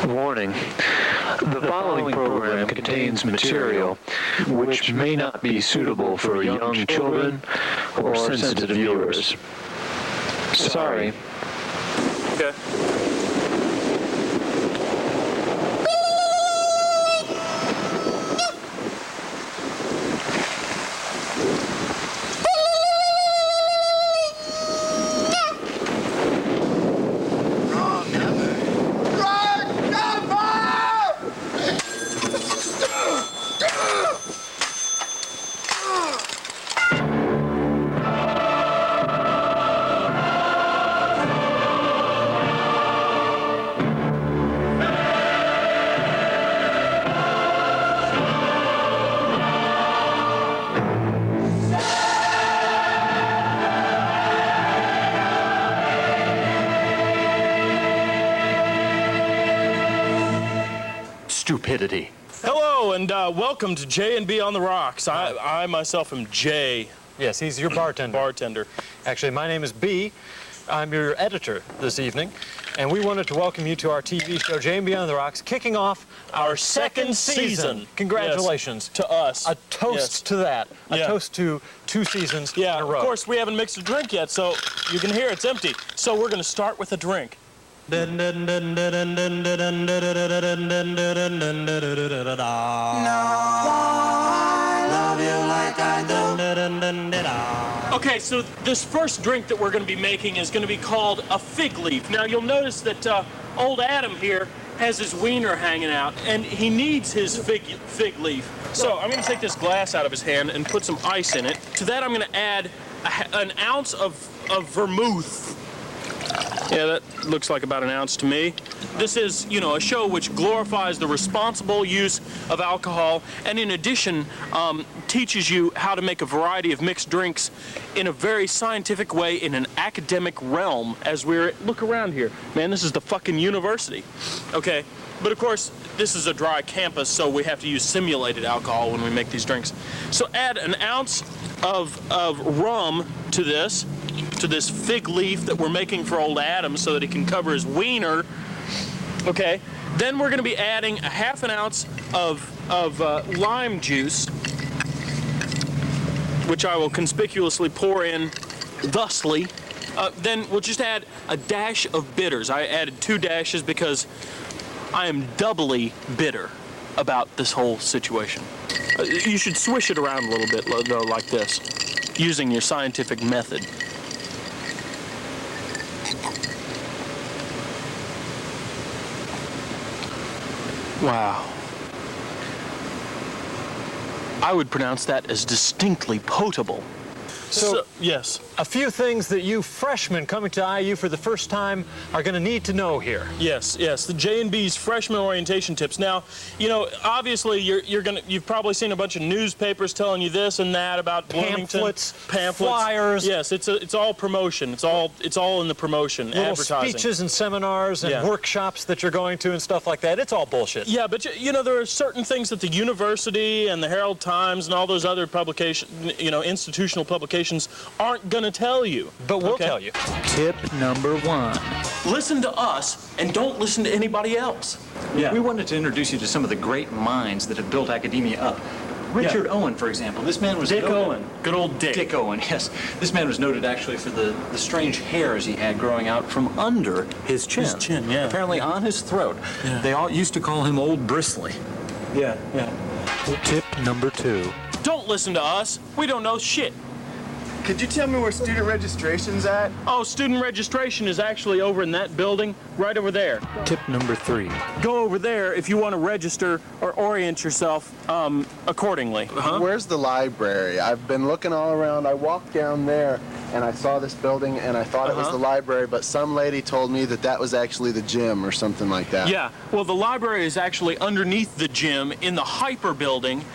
Warning. The following program contains material which may not be suitable for young children or sensitive viewers. Sorry. Okay. Stupidity. Hello, and welcome to J&B on the Rocks. I myself am Jay. Yes, he's your bartender. Actually, my name is B. I'm your editor this evening, and we wanted to welcome you to our TV show, J&B on the Rocks, kicking off our second season. Congratulations. Yes, to us. A toast to that. A toast to 2 seasons in a row. Of course, we haven't mixed a drink yet, so you can hear it's empty. So we're going to start with a drink. Okay, so this first drink that we're going to be making is going to be called a fig leaf. Now you'll notice that old Adam here has his wiener hanging out, and he needs his fig leaf. So I'm going to take this glass out of his hand and put some ice in it. To that I'm going to add an ounce of vermouth. Yeah, that looks like about an ounce to me. This is, you know, a show which glorifies the responsible use of alcohol and in addition teaches you how to make a variety of mixed drinks in a very scientific way in an academic realm as look around here. Man, this is the fucking university. Okay, but of course, this is a dry campus, so we have to use simulated alcohol when we make these drinks. So add an ounce of rum to this fig leaf that we're making for old Adam so that he can cover his wiener. Okay, then we're going to be adding a half an ounce of lime juice, which I will conspicuously pour in thusly. Then we'll just add a dash of bitters. I added 2 dashes because I am doubly bitter about this whole situation. You should swish it around a little bit, though, like this, using your scientific method. Wow. I would pronounce that as distinctly potable. So, yes. A few things that you freshmen coming to IU for the first time are going to need to know here. Yes, the J&B's freshman orientation tips. Now, you know, obviously you've probably seen a bunch of newspapers telling you this and that about pamphlets, Bloomington. Flyers. Yes, it's all promotion. It's all in the promotion, little advertising. Speeches and seminars and workshops that you're going to and stuff like that. It's all bullshit. Yeah, but you know, there are certain things that the university and the Herald Times and all those other institutional publications aren't going to tell you. But we'll tell you. Tip number 1. Listen to us and don't listen to anybody else. Yeah. We wanted to introduce you to some of the great minds that have built academia up. Richard Owen, for example. This man was Dick Owen. Good old Dick. Dick Owen, yes. This man was noted actually for the strange hairs he had growing out from under his chin. His chin, yeah. Apparently on his throat. Yeah. They all used to call him Old Bristly. Yeah. Tip number 2. Don't listen to us. We don't know shit. Could you tell me where student registration's at? Oh, student registration is actually over in that building, right over there. Tip number 3. Go over there if you want to register or orient yourself accordingly. Where's the library? I've been looking all around. I walked down there and I saw this building and I thought it was the library, but some lady told me that was actually the gym or something like that. Yeah, well, the library is actually underneath the gym in the Hyper building.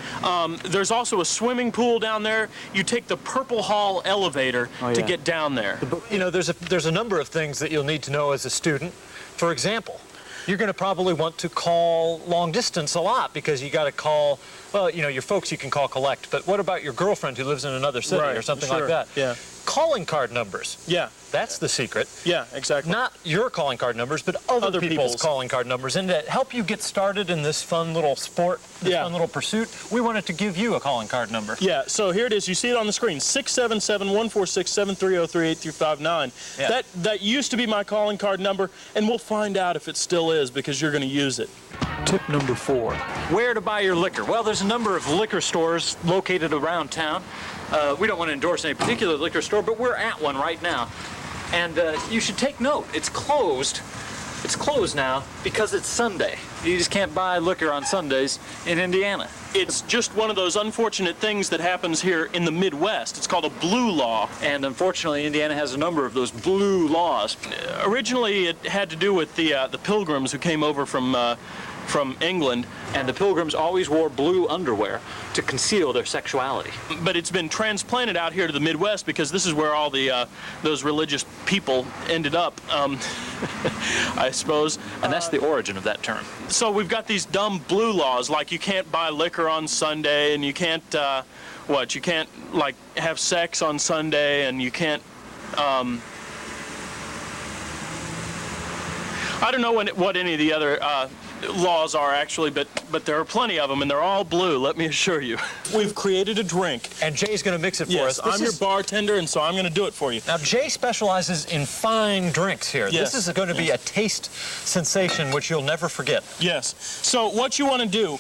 There's also a swimming pool down there. You take the Purple Hall elevator to get down there. You know, there's a number of things that you'll need to know as a student. For example, you're going to probably want to call long distance a lot because you got to call, well, you know, your folks you can call collect, but what about your girlfriend who lives in another city or something like that? Yeah. calling card numbers. Yeah. That's the secret. Yeah, exactly. Not your calling card numbers, but other people's calling card numbers. And to help you get started in this fun little sport, this fun little pursuit, we wanted to give you a calling card number. Yeah, so here it is. You see it on the screen, 677-146-7303-8359. Yeah. That used to be my calling card number, and we'll find out if it still is because you're going to use it. Tip number 4. Where to buy your liquor? Well, there's a number of liquor stores located around town. We don't want to endorse any particular liquor store, but we're at one right now. And you should take note. It's closed. It's closed now because it's Sunday. You just can't buy liquor on Sundays in Indiana. It's just one of those unfortunate things that happens here in the Midwest. It's called a blue law. And unfortunately, Indiana has a number of those blue laws. Originally, it had to do with the Pilgrims who came over from England. And the Pilgrims always wore blue underwear to conceal their sexuality. But it's been transplanted out here to the Midwest because this is where all the those religious people ended up, I suppose. And that's the origin of that term. So we've got these dumb blue laws, like you can't buy liquor on Sunday, and you can't, you can't, like, have sex on Sunday, and you can't, I don't know what any of the other laws are actually, but there are plenty of them, and they're all blue, let me assure you. We've created a drink. And Jay's going to mix it for us. I'm your bartender, and so I'm going to do it for you. Now, Jay specializes in fine drinks here. Yes. This is going to be a taste sensation which you'll never forget. Yes. So what you want to do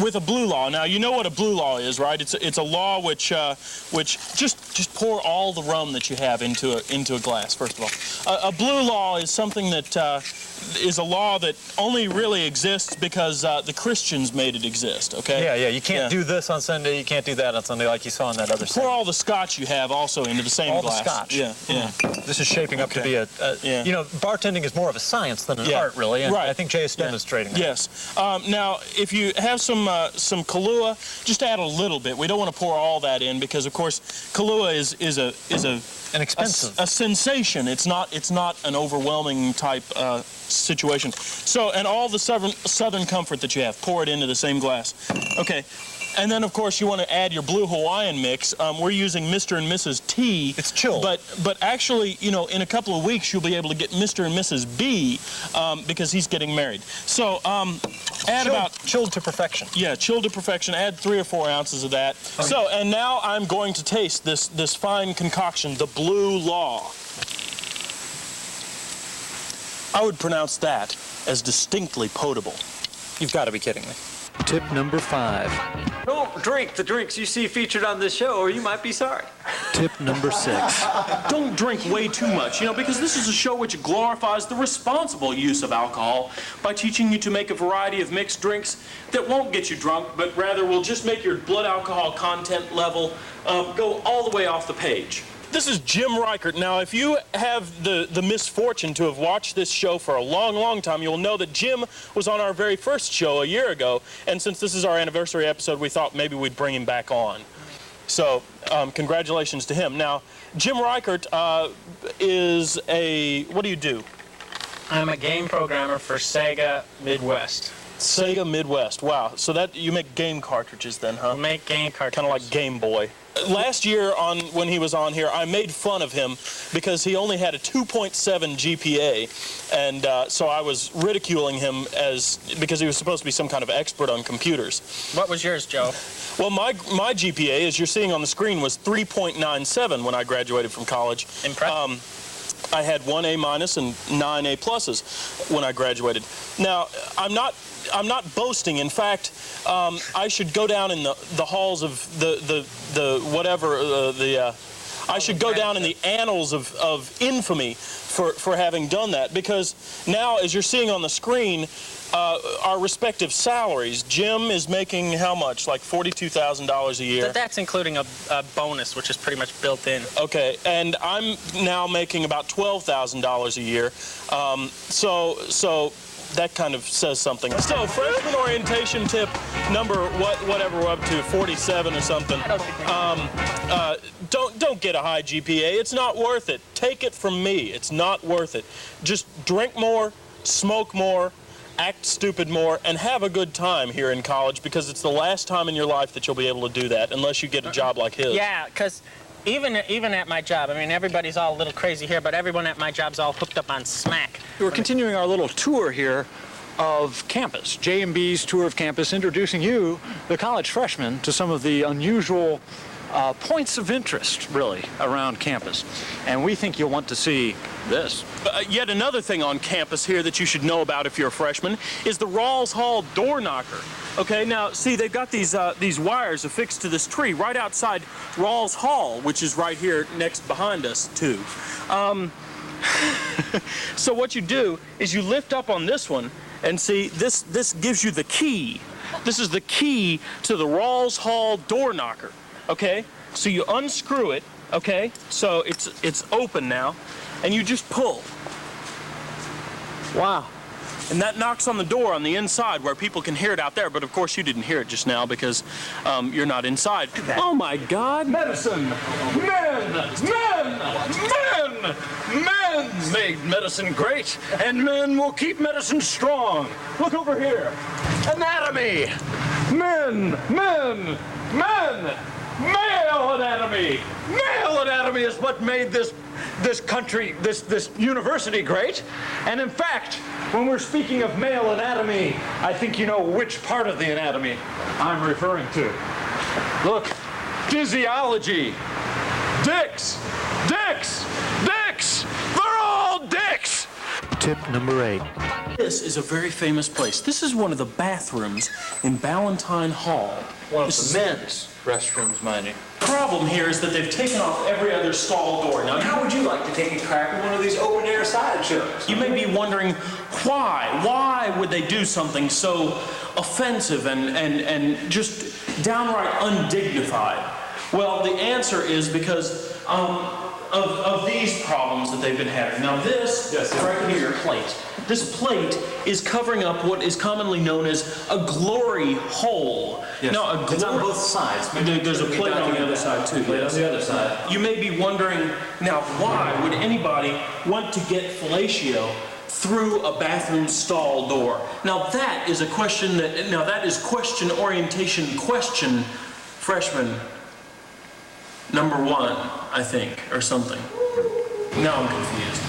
with a blue law, now you know what a blue law is, right? It's a law which just pour all the rum that you have into a glass, first of all. A blue law is something that is a law that only really exists because the Christians made it exist, okay? Yeah, you can't do this on Sunday, you can't do that on Sunday like you saw in that other Pour all the scotch you have also into the same glass. All the scotch. Yeah. This is shaping up to be you know, bartending is more of a science than an art, really, and right. I think Jay is demonstrating that. Yes. Now, if you have some Kahlua, just add a little bit. We don't want to pour all that in because, of course, Kahlua is an expensive. A sensation. It's not an overwhelming type situation. So, and all the Southern comfort that you have, pour it into the same glass. Okay. And then, of course, you want to add your Blue Hawaiian mix. We're using Mr. and Mrs. T. It's chilled. But actually, you know, in a couple of weeks, you'll be able to get Mr. and Mrs. B because he's getting married. So chilled to perfection. Yeah, chilled to perfection. Add 3 or 4 ounces of that. Okay. So, and now I'm going to taste this fine concoction, the Blue Law. I would pronounce that as distinctly potable. You've got to be kidding me. Tip number 5. Don't drink the drinks you see featured on this show, or you might be sorry. Tip number 6. Don't drink way too much, you know, because this is a show which glorifies the responsible use of alcohol by teaching you to make a variety of mixed drinks that won't get you drunk, but rather will just make your blood alcohol content level go all the way off the page. This is Jim Reichert. Now, if you have the misfortune to have watched this show for a long, long time, you'll know that Jim was on our very first show a year ago, and since this is our anniversary episode, we thought maybe we'd bring him back on. So, congratulations to him. Now, Jim Reichert is what do you do? I'm a game programmer for Sega Midwest. Sega Midwest, wow. So that you make game cartridges then, huh? We make game cartridges. Kind of like Game Boy. Last year, when he was on here, I made fun of him because he only had a 2.7 GPA, and so I was ridiculing him because he was supposed to be some kind of expert on computers. What was yours, Joe? Well, my GPA, as you're seeing on the screen, was 3.97 when I graduated from college. Impressive. I had 1 A- and 9 A+ when I graduated. Now, I'm not boasting. In fact, I should go down in the halls of I should go down in the annals of infamy for having done that, because now, as you're seeing on the screen, our respective salaries. Jim is making how much? Like $42,000 a year. That's including a bonus, which is pretty much built in. Okay, and I'm now making about $12,000 a year. So that kind of says something. So freshman orientation tip number whatever we're up to, 47 or something. Don't get a high GPA. It's not worth it. Take it from me. It's not worth it. Just drink more, smoke more, act stupid more, and have a good time here in college, because it's the last time in your life that you'll be able to do that unless you get a job like his. Yeah, because even at my job, I mean, everybody's all a little crazy here, but everyone at my job's all hooked up on smack. We're continuing our little tour here of campus, J&B's tour of campus, introducing you, the college freshmen, to some of the unusual points of interest, really, around campus. And we think you'll want to see this. Yet another thing on campus here that you should know about if you're a freshman is the Rawls Hall door knocker. Okay, now see, they've got these wires affixed to this tree right outside Rawls Hall, which is right here next behind us too. So what you do is you lift up on this one, and see, this gives you the key. This is the key to the Rawls Hall door knocker. Okay, so you unscrew it. Okay, so it's open now, and you just pull. Wow. And that knocks on the door on the inside where people can hear it out there, but of course you didn't hear it just now because you're not inside. Oh my God! Medicine! Men! Men! Men! Men made medicine great, and men will keep medicine strong. Look over here. Anatomy! Men! Men! Men! Male anatomy! Male anatomy is what made this country, this university great. And in fact, when we're speaking of male anatomy, I think you know which part of the anatomy I'm referring to. Look, physiology. Dicks! Dicks! Dicks! They're all dicks! Tip number 8. This is a very famous place. This is one of the bathrooms in Ballantyne Hall. One of the men's restrooms, mind you. The problem here is that they've taken off every other stall door. Now, how would you like to take a crack at one of these open-air sideshows? You may be wondering why. Why would they do something so offensive and just downright undignified? Well, the answer is because of these problems that they've been having. Now this, right here, plate. This plate is covering up what is commonly known as a glory hole. Yes. Now, It's on both sides. There's a plate on the other side too. Plate on the other side. You may be wondering, now why would anybody want to get fellatio through a bathroom stall door? Now that is a question that is question orientation question freshman number 1, I think, or something. Now I'm confused.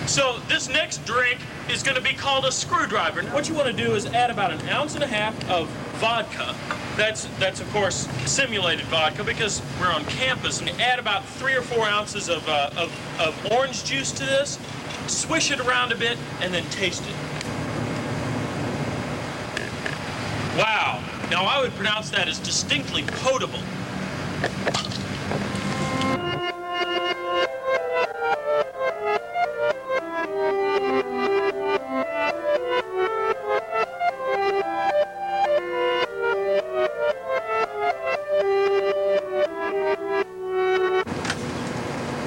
So this next drink is going to be called a screwdriver. What you want to do is add about 1.5 ounces of vodka. That's of course simulated vodka because we're on campus, and you add about 3 or 4 ounces of orange juice to this. Swish it around a bit and then taste it. Wow. Now I would pronounce that as distinctly potable.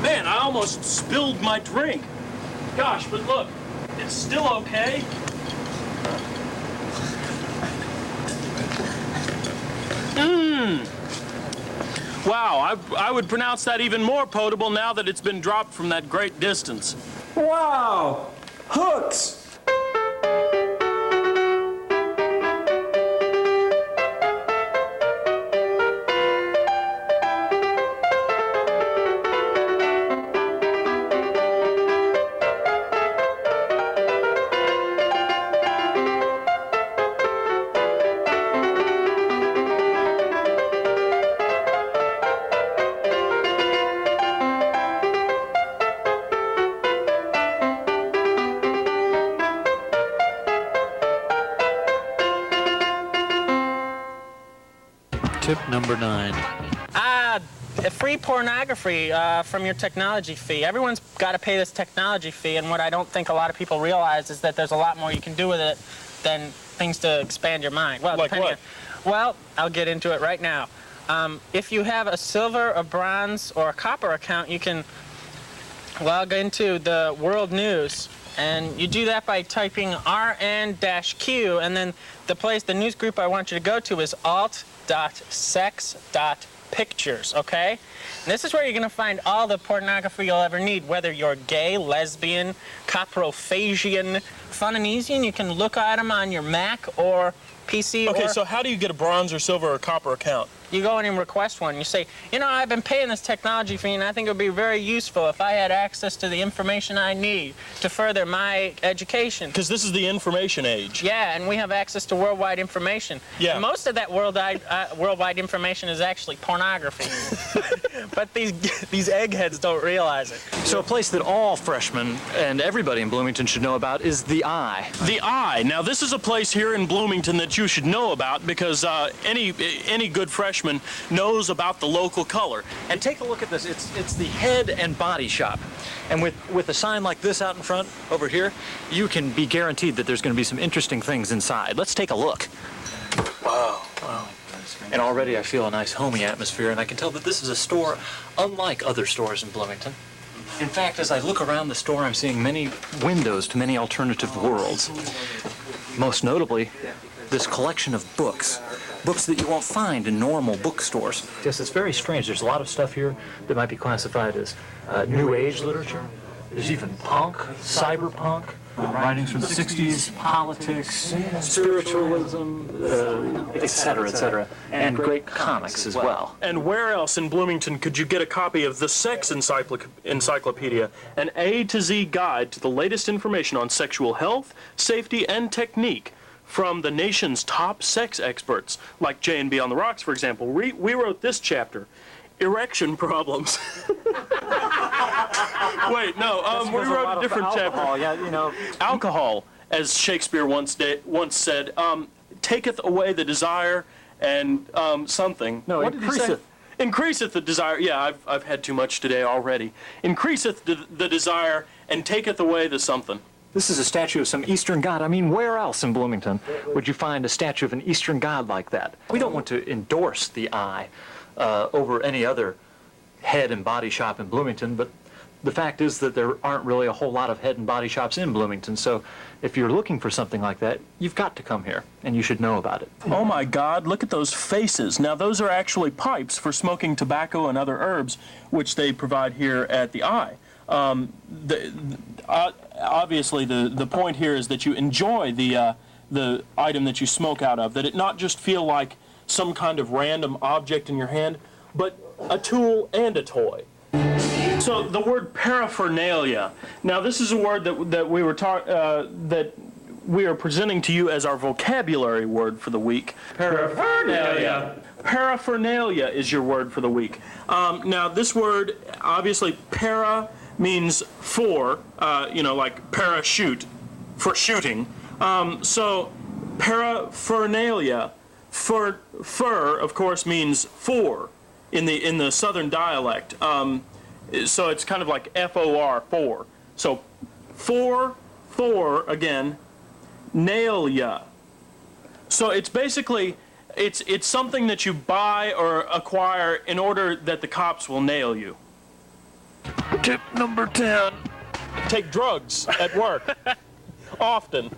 Man, I almost spilled my drink. Gosh, but look, it's still okay. Wow, I would pronounce that even more potable now that it's been dropped from that great distance. Wow! Hooks! Tip number 9. Free pornography from your technology fee. Everyone's got to pay this technology fee, and what I don't think a lot of people realize is that there's a lot more you can do with it than things to expand your mind. Well, like what? Well, I'll get into it right now. If you have a silver, a bronze, or a copper account, you can log into the world news, and you do that by typing RN-Q, and then the news group I want you to go to is alt.sex.pictures, okay? And this is where you're going to find all the pornography you'll ever need, whether you're gay, lesbian, coprophasian, Funimesian. You can look at them on your Mac or PC. Okay, so how do you get a bronze or silver or copper account? You go in and request one. You say, you know, I've been paying this technology fee, and I think it would be very useful if I had access to the information I need to further my education. Because this is the information age. Yeah, and we have access to worldwide information. Yeah. And most of that worldwide information is actually pornography. But these eggheads don't realize it. So a place that all freshmen and everybody in Bloomington should know about is the Eye. The Eye. Now, this is a place here in Bloomington that you should know about because any good freshman knows about the local color. And take a look at this. It's the Head and Body Shop. And with a sign like this out in front over here, you can be guaranteed that there's going to be some interesting things inside. Let's take a look. Wow. And already I feel a nice homey atmosphere, and I can tell that this is a store unlike other stores in Bloomington. In fact, as I look around the store, I'm seeing many windows to many alternative worlds. Most notably, this collection of books that you won't find in normal bookstores. Yes, it's very strange. There's a lot of stuff here that might be classified as New Age literature. There's even punk, cyberpunk, writings from the 60s, politics, spiritualism, etc., and great comics as well. And where else in Bloomington could you get a copy of the Sex Encyclopedia, an A to Z guide to the latest information on sexual health, safety, and technique from the nation's top sex experts, like J&B on the Rocks, for example. We wrote this chapter, Erection Problems. Wait, no, we wrote a different chapter. Yeah, you know. Alcohol, as Shakespeare once said, taketh away the desire and something. No, what did he say? increaseth. Increaseth the desire. Yeah, I've had too much today already. Increaseth the desire and taketh away the something. This is a statue of some Eastern god. I mean, where else in Bloomington would you find a statue of an Eastern god like that? We don't want to endorse the Eye over any other head and body shop in Bloomington, but the fact is that there aren't really a whole lot of head and body shops in Bloomington, so if you're looking for something like that, you've got to come here, and you should know about it. Oh my God, look at those faces. Now those are actually pipes for smoking tobacco and other herbs, which they provide here at the Eye. Obviously the point here is that you enjoy the item that you smoke out of, that it not just feel like some kind of random object in your hand, but a tool and a toy. So the word paraphernalia. Now this is a word that we are presenting to you as our vocabulary word for the week. Paraphernalia. Paraphernalia is your word for the week. Now this word, obviously, para means for, like parachute, for shooting. So paraphernalia, fur, of course, means for in the southern dialect. So it's kind of like F-O-R, for. So for, again, nail ya. So it's basically, it's something that you buy or acquire in order that the cops will nail you. Tip number 10. Take drugs at work. Often.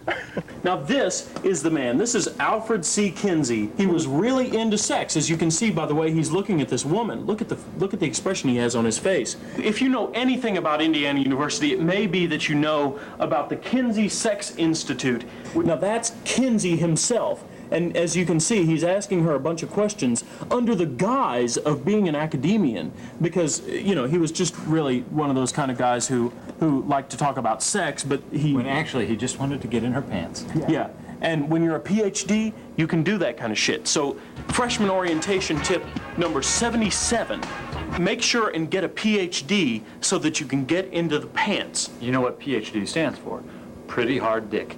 Now this is the man. This is Alfred C. Kinsey. He was really into sex, as you can see by the way he's looking at this woman. Look at the expression he has on his face. If you know anything about Indiana University, it may be that you know about the Kinsey Sex Institute. Now that's Kinsey himself. And as you can see, he's asking her a bunch of questions under the guise of being an academician, because, he was just really one of those kind of guys who liked to talk about sex, but when actually he just wanted to get in her pants. Yeah. And when you're a PhD, you can do that kind of shit. So freshman orientation tip number 77, make sure and get a PhD so that you can get into the pants. You know what PhD stands for? Pretty hard dick.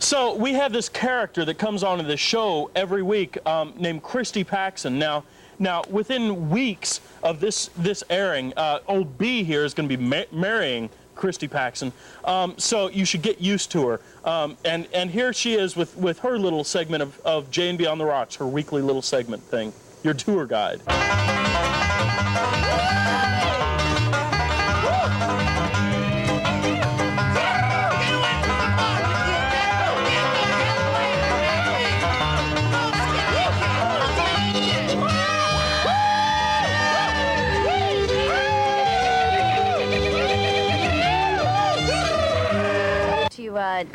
So we have this character that comes onto the show every week named Christy Paxson. Now, within weeks of this airing, old B here is going to be marrying Christy Paxson. So you should get used to her. And here she is with her little segment of J&B on the Rocks, her weekly little segment thing, your tour guide.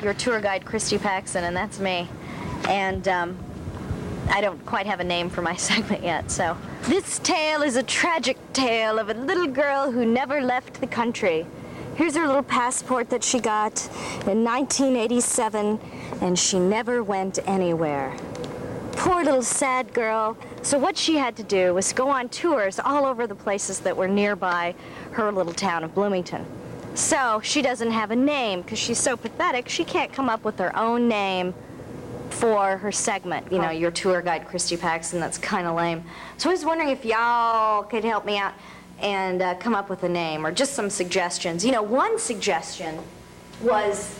Your tour guide, Christy Paxson, and that's me. And I don't quite have a name for my segment yet, so. This tale is a tragic tale of a little girl who never left the country. Here's her little passport that she got in 1987, and she never went anywhere. Poor little sad girl. So what she had to do was go on tours all over the places that were nearby her little town of Bloomington. So she doesn't have a name because she's so pathetic, she can't come up with her own name for her segment. You know, your tour guide, Christy Paxson, that's kind of lame. So I was wondering if y'all could help me out and come up with a name or just some suggestions. You know, one suggestion was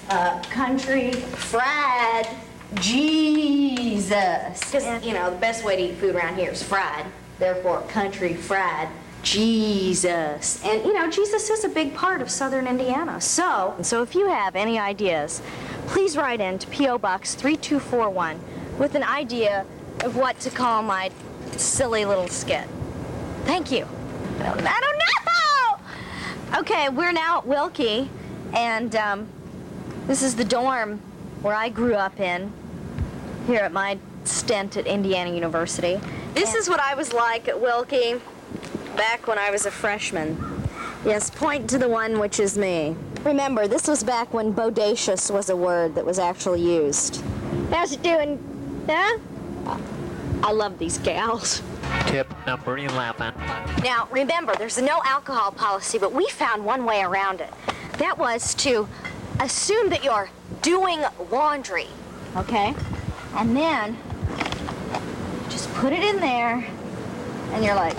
Country Fried Jesus. Because, you know, the best way to eat food around here is fried. Therefore, Country Fried Jesus. And, you know, Jesus is a big part of southern Indiana. So if you have any ideas, please write in to P.O. Box 3241 with an idea of what to call my silly little skit. Thank you. I don't know! Okay, we're now at Wilkie, and this is the dorm where I grew up in, here at my stint at Indiana University. This is what I was like at Wilkie back when I was a freshman. Yes, point to the one which is me. Remember, this was back when bodacious was a word that was actually used. How's it doing? Huh? I love these gals. Tip number 11. Now, remember, there's a no alcohol policy, but we found one way around it. That was to assume that you're doing laundry, okay? And then just put it in there, and you're like,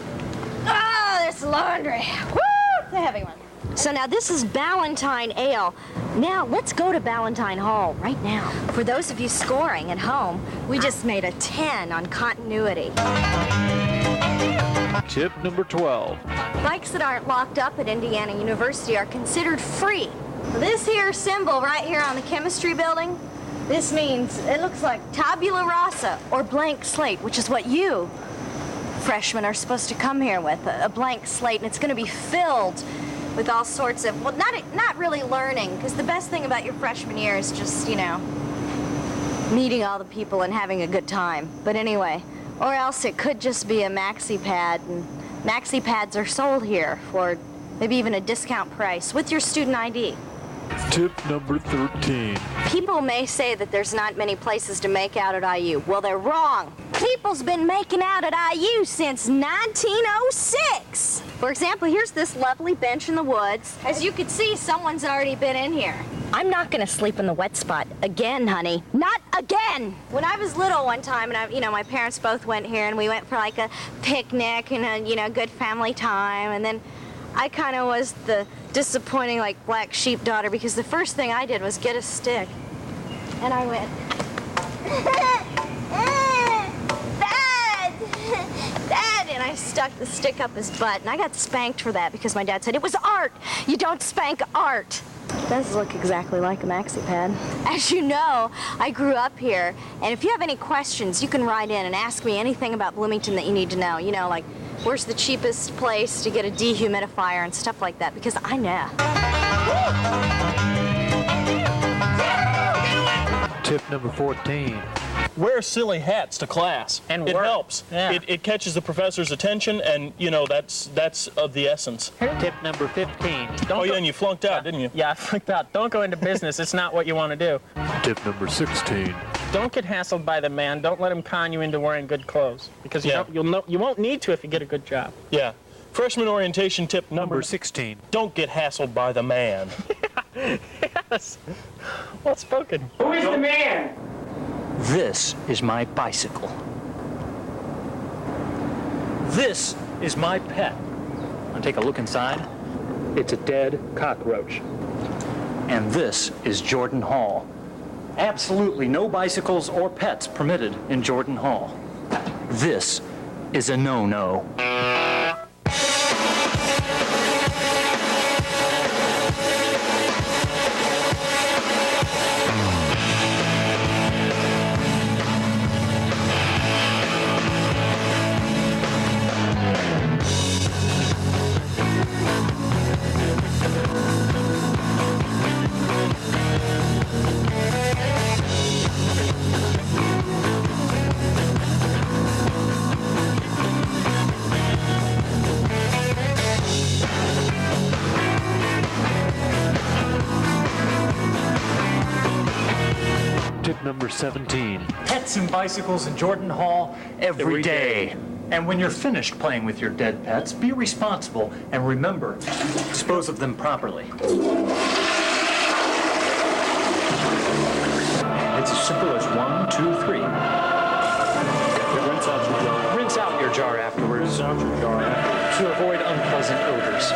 oh, there's laundry. Woo! It's a heavy one. So now this is Ballantine Ale. Now let's go to Ballantine Hall right now. For those of you scoring at home, we just made a 10 on continuity. Tip number 12. Bikes that aren't locked up at Indiana University are considered free. This here symbol right here on the chemistry building, this means it looks like tabula rasa or blank slate, which is what you freshmen are supposed to come here with, a blank slate, and it's going to be filled with all sorts of, well, not really learning, because the best thing about your freshman year is just, you know, meeting all the people and having a good time. But anyway, or else it could just be a maxi pad, and maxi pads are sold here for maybe even a discount price with your student ID. Tip number 13. People may say that there's not many places to make out at IU. Well, they're wrong. People's been making out at IU since 1906. For example, here's this lovely bench in the woods. As you can see, someone's already been in here. I'm not gonna sleep in the wet spot again, honey. Not again! When I was little one time, and my parents both went here, and we went for like a picnic and a, good family time, and then I kind of was the disappointing, like, black sheep daughter, because the first thing I did was get a stick. And I went, Dad! Dad! And I stuck the stick up his butt, and I got spanked for that because my dad said, it was art! You don't spank art! It does look exactly like a maxi pad. As you know, I grew up here, and if you have any questions, you can write in and ask me anything about Bloomington that you need to know. You know, like, where's the cheapest place to get a dehumidifier and stuff like that, because I know. Tip number 14. Wear silly hats to class. And it work. helps. Yeah. It catches the professor's attention, and that's of the essence. Tip number 15. Oh yeah, and you flunked out, didn't you? Yeah, I flipped out. Don't go into business. It's not what you want to do. Tip number 16. Don't get hassled by the man. Don't let him con you into wearing good clothes, because you won't need to if you get a good job. Yeah. Freshman orientation tip Number 16. Don't get hassled by the man. Yes. Well spoken. Who is the man? This is my bicycle. This is my pet. I'll take a look inside. It's a dead cockroach. And this is Jordan Hall. Absolutely no bicycles or pets permitted in Jordan Hall. This is a no-no. Tip number 17. Pets and bicycles in Jordan Hall every day. And when you're finished playing with your dead pets, be responsible and remember, dispose of them properly. It's as simple as 1, 2, 3. Rinse out your jar. Rinse out your jar afterwards. Rinse out your jar afterwards. To avoid unpleasant odors.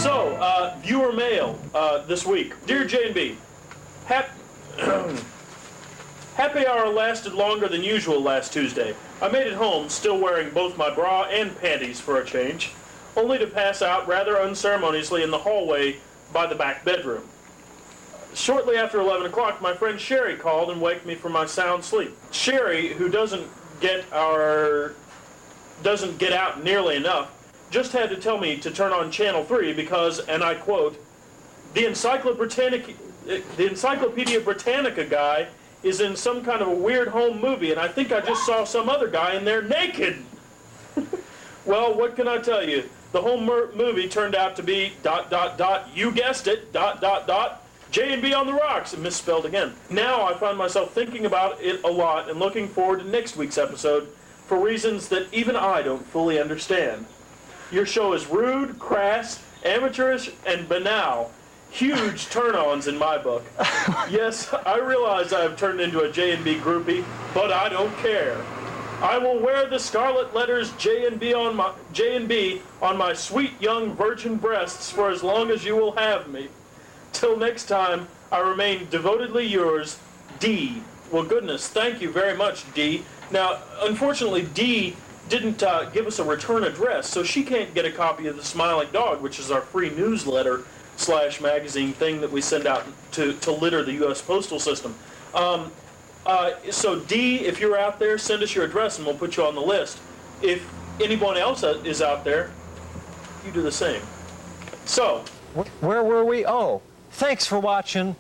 So, viewer mail this week. Dear J&B, Happy hour lasted longer than usual last Tuesday. I made it home, still wearing both my bra and panties for a change, only to pass out rather unceremoniously in the hallway by the back bedroom. Shortly after 11 o'clock, my friend Sherry called and waked me from my sound sleep. Sherry, who doesn't get out nearly enough, just had to tell me to turn on Channel 3 because, and I quote, the Encyclopedia Britannica guy is in some kind of a weird home movie, and I think I just saw some other guy in there naked. Well, what can I tell you? The whole movie turned out to be ... you guessed it ... J&B on the rocks, and misspelled again. Now I find myself thinking about it a lot and looking forward to next week's episode for reasons that even I don't fully understand. Your show is rude, crass, amateurish, and banal. Huge turn-ons in my book. Yes, I realize I have turned into a J&B groupie, but I don't care. I will wear the scarlet letters J&B on my sweet young virgin breasts for as long as you will have me. Till next time, I remain devotedly yours, D. Well, goodness, thank you very much, D. Now, unfortunately, D didn't give us a return address, so she can't get a copy of The Smiling Dog, which is our free newsletter / magazine thing that we send out to litter the U.S. postal system. So D, if you're out there, send us your address and we'll put you on the list. If anyone else is out there, you do the same. So, Where were we? Oh, thanks for watching.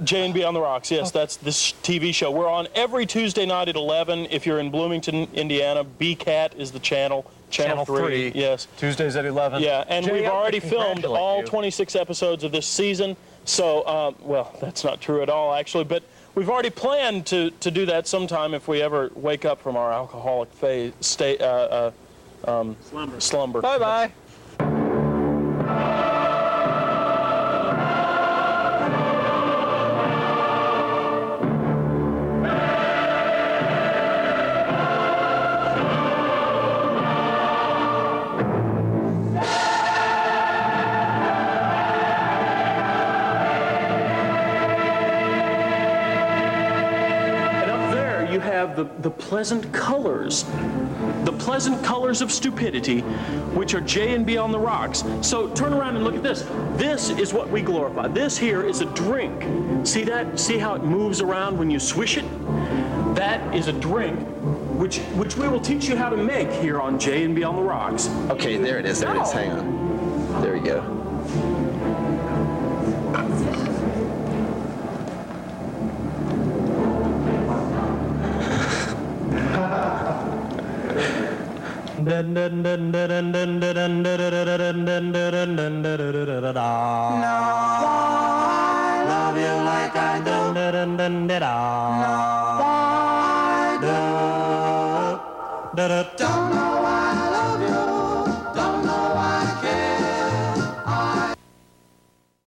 J&B on the Rocks, yes, that's this TV show. We're on every Tuesday night at 11. If you're in Bloomington, Indiana, BCAT is the channel. Channel 3, yes. Tuesdays at 11. Yeah, and Jay, we've I'd already like to filmed congratulate all you. 26 episodes of this season. So, well, that's not true at all, actually. But we've already planned to do that sometime if we ever wake up from our alcoholic slumber. Bye-bye. The pleasant colors of stupidity, which are J&B on the Rocks. So turn around and look at this. This is what we glorify. This here is a drink. See that? See how it moves around when you swish it? That is a drink, which we will teach you how to make here on J&B on the Rocks. Okay, there it is. There it is. Hang on. There we go. Love you like I do. Don't